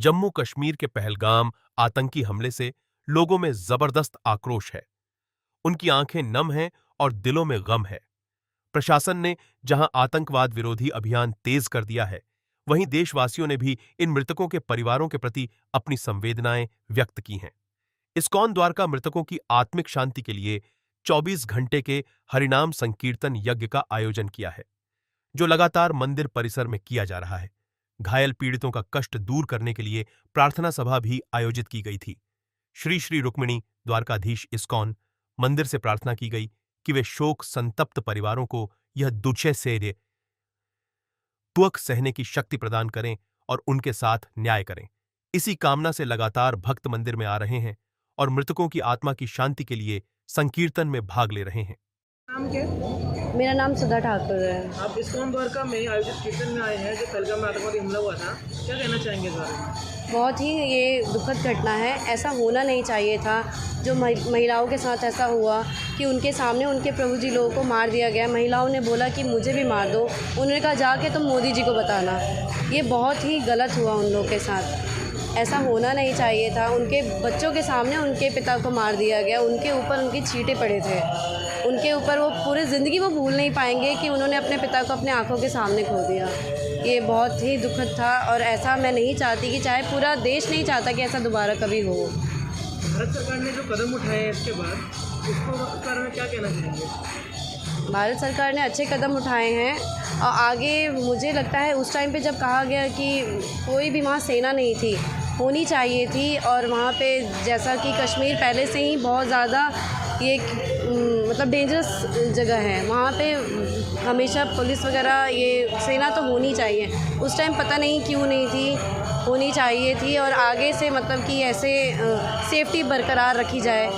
जम्मू कश्मीर के पहलगाम आतंकी हमले से लोगों में जबरदस्त आक्रोश है। उनकी आंखें नम हैं और दिलों में गम है। प्रशासन ने जहां आतंकवाद विरोधी अभियान तेज कर दिया है, वहीं देशवासियों ने भी इन मृतकों के परिवारों के प्रति अपनी संवेदनाएं व्यक्त की हैं। इस्कॉन द्वारका मृतकों की आत्मिक शांति के लिए 24 घंटे के हरिनाम संकीर्तन यज्ञ का आयोजन किया है, जो लगातार मंदिर परिसर में किया जा रहा है। घायल पीड़ितों का कष्ट दूर करने के लिए प्रार्थना सभा भी आयोजित की गई थी। श्री श्री रुक्मिणी द्वारकाधीश इस्कॉन मंदिर से प्रार्थना की गई कि वे शोक संतप्त परिवारों को यह दुःख सहने की शक्ति प्रदान करें और उनके साथ न्याय करें। इसी कामना से लगातार भक्त मंदिर में आ रहे हैं और मृतकों की आत्मा की शांति के लिए संकीर्तन में भाग ले रहे हैं। नाम क्या? मेरा नाम सुधा ठाकुर है। आप इस्कॉन द्वारका में आयोजित कीर्तन में आए हैं जो पहलगाम में आतंकवादी हमला हुआ था, क्या कहना चाहेंगे इस बारे में? बहुत ही ये दुखद घटना है। ऐसा होना नहीं चाहिए था। जो महिलाओं के साथ ऐसा हुआ कि उनके सामने उनके प्रभु जी लोगों को मार दिया गया। महिलाओं ने बोला कि मुझे भी मार दो। उन्होंने कहा जाके तुम मोदी जी को बताना। ये बहुत ही गलत हुआ उन लोगों के साथ। ऐसा होना नहीं चाहिए था। उनके बच्चों के सामने उनके पिता को मार दिया गया। उनके ऊपर उनके छींटे पड़े थे। उनके ऊपर वो पूरी ज़िंदगी वो भूल नहीं पाएंगे कि उन्होंने अपने पिता को अपने आंखों के सामने खो दिया। ये बहुत ही दुखद था और ऐसा मैं नहीं चाहती कि चाहे पूरा देश नहीं चाहता कि ऐसा दोबारा कभी हो। भारत सरकार ने जो कदम उठाए हैं इसके बाद उसको बारे में क्या कहना चाहेंगे? भारत सरकार ने अच्छे कदम उठाए हैं और आगे मुझे लगता है उस टाइम पे जब कहा गया कि कोई भी वहाँ सेना नहीं थी, होनी चाहिए थी। और वहाँ पे जैसा कि कश्मीर पहले से ही बहुत ज़्यादा ये मतलब डेंजरस जगह है, वहाँ पे हमेशा पुलिस वगैरह ये सेना तो होनी चाहिए। उस टाइम पता नहीं क्यों नहीं थी, होनी चाहिए थी। और आगे से मतलब कि ऐसे सेफ्टी बरकरार रखी जाए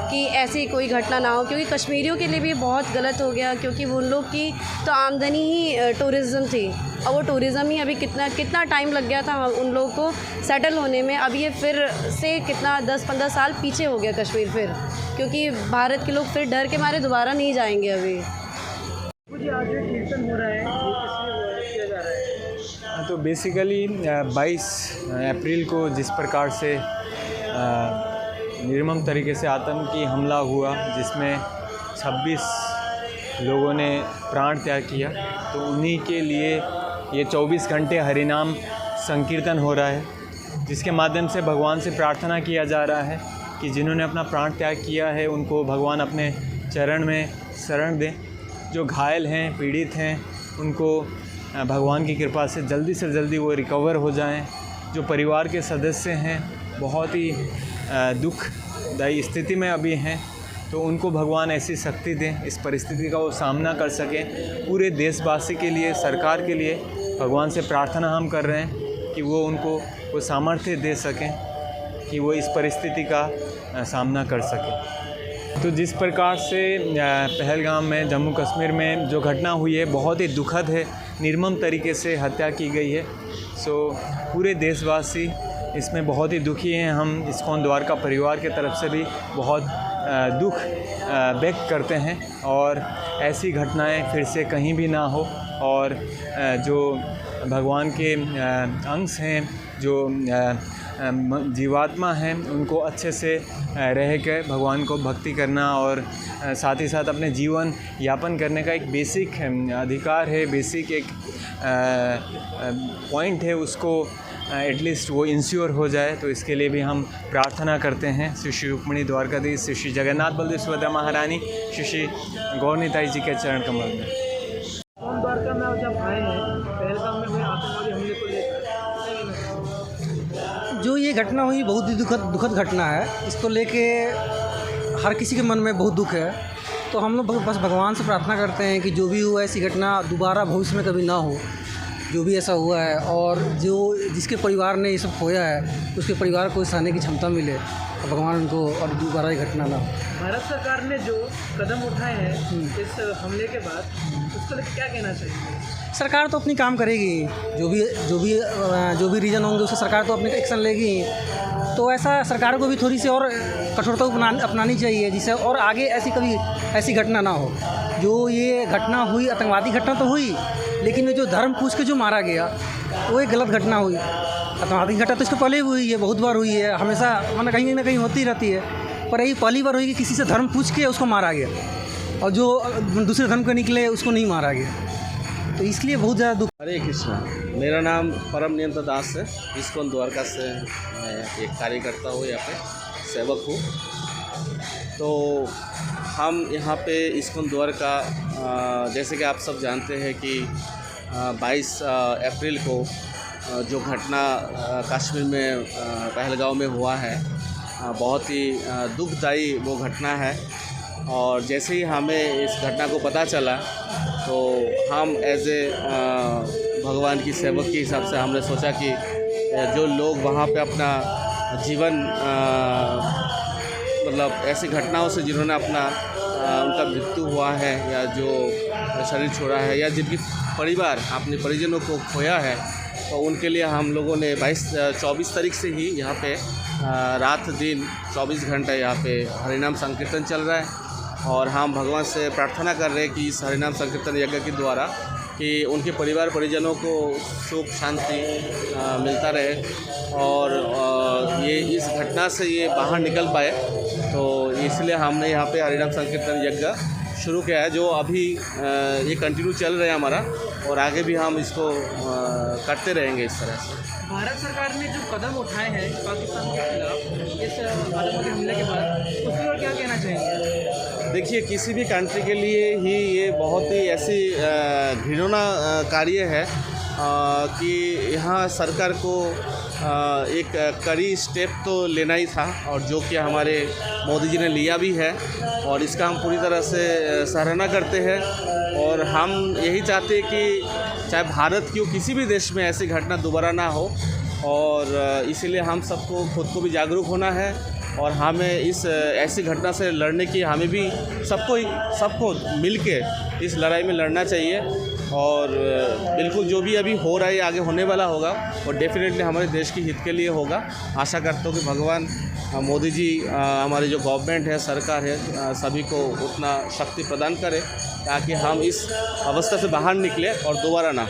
कि ऐसी कोई घटना ना हो, क्योंकि कश्मीरियों के लिए भी बहुत गलत हो गया। क्योंकि उन लोग की तो आमदनी ही टूरिज़्म थी और वो टूरिज़्म ही अभी कितना टाइम लग गया था उन लोगों को सेटल होने में। अब ये फिर से कितना 10-15 साल पीछे हो गया कश्मीर फिर, क्योंकि भारत के लोग फिर डर के मारे दोबारा नहीं जाएंगे अभी। मुझे आज जो कीर्तन हो रहा है वो किस लिए किया जा रहा है? तो बेसिकली 22 अप्रैल को जिस प्रकार से निर्मम तरीके से आतंकी हमला हुआ, जिसमें 26 लोगों ने प्राण त्याग किया, तो उन्हीं के लिए ये 24 घंटे हरिनाम संकीर्तन हो रहा है, जिसके माध्यम से भगवान से प्रार्थना किया जा रहा है कि जिन्होंने अपना प्राण त्याग किया है उनको भगवान अपने चरण में शरण दें। जो घायल हैं, पीड़ित हैं, उनको भगवान की कृपा से जल्दी वो रिकवर हो जाएं। जो परिवार के सदस्य हैं बहुत ही दुखदायी स्थिति में अभी हैं, तो उनको भगवान ऐसी शक्ति दें, इस परिस्थिति का वो सामना कर सकें। पूरे देशवासी के लिए, सरकार के लिए भगवान से प्रार्थना हम कर रहे हैं कि वो उनको वो सामर्थ्य दे सकें कि वो इस परिस्थिति का सामना कर सकें। तो जिस प्रकार से पहलगाम में, जम्मू कश्मीर में जो घटना हुई है बहुत ही दुखद है, निर्मम तरीके से हत्या की गई है। पूरे देशवासी इसमें बहुत ही दुखी हैं। हम इस्कॉन द्वारका परिवार के तरफ से भी बहुत दुख व्यक्त करते हैं और ऐसी घटनाएं फिर से कहीं भी ना हो। और जो भगवान के अंश हैं, जो जीवात्मा हैं, उनको अच्छे से रह के भगवान को भक्ति करना और साथ ही साथ अपने जीवन यापन करने का एक बेसिक अधिकार है, बेसिक एक पॉइंट है, उसको एटलीस्ट वो इंश्योर हो जाए। तो इसके लिए भी हम प्रार्थना करते हैं श्री श्री रुक्मिणी द्वारकाधीश, श्री श्री जगन्नाथ बलदेव सुभद्रा महारानी, श्री श्री गौरनीताई जी के चरण कमल में। इस्कॉन द्वारका में जब आए हैं पहलगाम में हुए आतंकवादी हमले को लेकर, जो ये घटना हुई बहुत ही दुखद घटना है। इसको लेके हर किसी के मन में बहुत दुख है। तो हम लोग बस भगवान से प्रार्थना करते हैं कि जो भी हुआ ऐसी घटना दोबारा भविष्य में कभी ना हो, जो भी ऐसा हुआ है। और जिसके परिवार ने ये सब खोया है उसके परिवार को सहने की क्षमता मिले और भगवान उनको और दोबारा ये घटना ना हो। भारत सरकार ने जो कदम उठाए हैं इस हमले के बाद, उसको लेकर क्या कहना चाहिए? सरकार तो अपनी काम करेगी, जो भी रीजन होंगे उससे सरकार तो अपनी एक्शन लेगी। तो ऐसा सरकार को भी थोड़ी सी और कठोरता अपनानी चाहिए, जिससे और आगे ऐसी घटना ना हो। जो ये घटना हुई आतंकवादी घटना तो हुई, लेकिन ये जो धर्म पूछ के जो मारा गया वो एक गलत घटना हुई। आतंकी घटना तो इसके पहले भी हुई है, बहुत बार हुई है, हमेशा मतलब कहीं ना कहीं होती रहती है। पर यही पहली बार हुई कि किसी से धर्म पूछ के उसको मारा गया, और जो दूसरे धर्म के निकले उसको नहीं मारा गया, तो इसलिए बहुत ज़्यादा दुख। हरे कृष्णा, मेरा नाम परम नियंत्र दास है। इस्कॉन द्वारका से मैं एक कार्यकर्ता हूँ, यहाँ पे सेवक हूँ। तो हम यहाँ पे इस्कॉन द्वारका, जैसे कि आप सब जानते हैं कि 22 अप्रैल को जो घटना कश्मीर में पहलगांव में हुआ है, बहुत ही दुखदायी वो घटना है। और जैसे ही हमें इस घटना को पता चला तो हम एज ए भगवान की सेवक के हिसाब से हमने सोचा कि जो लोग वहाँ पे अपना जीवन मतलब ऐसी घटनाओं से जिन्होंने अपना उनका मृत्यु हुआ है या जो शरीर छोड़ा है या जिनकी परिवार अपने परिजनों को खोया है, तो उनके लिए हम लोगों ने 24 तारीख से ही यहाँ पे रात दिन 24 घंटे यहाँ पे हरिनाम संकीर्तन चल रहा है। और हम भगवान से प्रार्थना कर रहे हैं कि इस हरिनाम संकीर्तन यज्ञ के द्वारा कि उनके परिवार परिजनों को सुख शांति मिलता रहे और ये इस घटना से ये बाहर निकल पाए। तो इसलिए हमने यहाँ पे हरिनाम संकीर्तन यज्ञ शुरू किया है, जो अभी ये कंटिन्यू चल रहा है हमारा, और आगे भी हम इसको करते रहेंगे इस तरह से। भारत सरकार ने जो कदम उठाए हैं पाकिस्तान के खिलाफ इस आतंकी हमले के बाद, उसके और क्या कहना चाहेंगे? देखिए, किसी भी कंट्री के लिए ही ये बहुत ही ऐसी घृणा कार्य है कि यहाँ सरकार को एक कड़ी स्टेप तो लेना ही था, और जो कि हमारे मोदी जी ने लिया भी है, और इसका हम पूरी तरह से सराहना करते हैं। और हम यही चाहते हैं कि चाहे भारत की हो, किसी भी देश में ऐसी घटना दोबारा ना हो, और इसीलिए हम सबको खुद को भी जागरूक होना है और हमें इस ऐसी घटना से लड़ने की हमें भी सबको मिलके इस लड़ाई में लड़ना चाहिए। और बिल्कुल जो भी अभी हो रहा है आगे होने वाला होगा और डेफिनेटली हमारे देश के हित के लिए होगा। आशा करता हूँ कि भगवान मोदी जी, हमारी जो गवर्नमेंट है, सरकार है, सभी को उतना शक्ति प्रदान करे ताकि हम इस अवस्था से बाहर निकले और दोबारा ना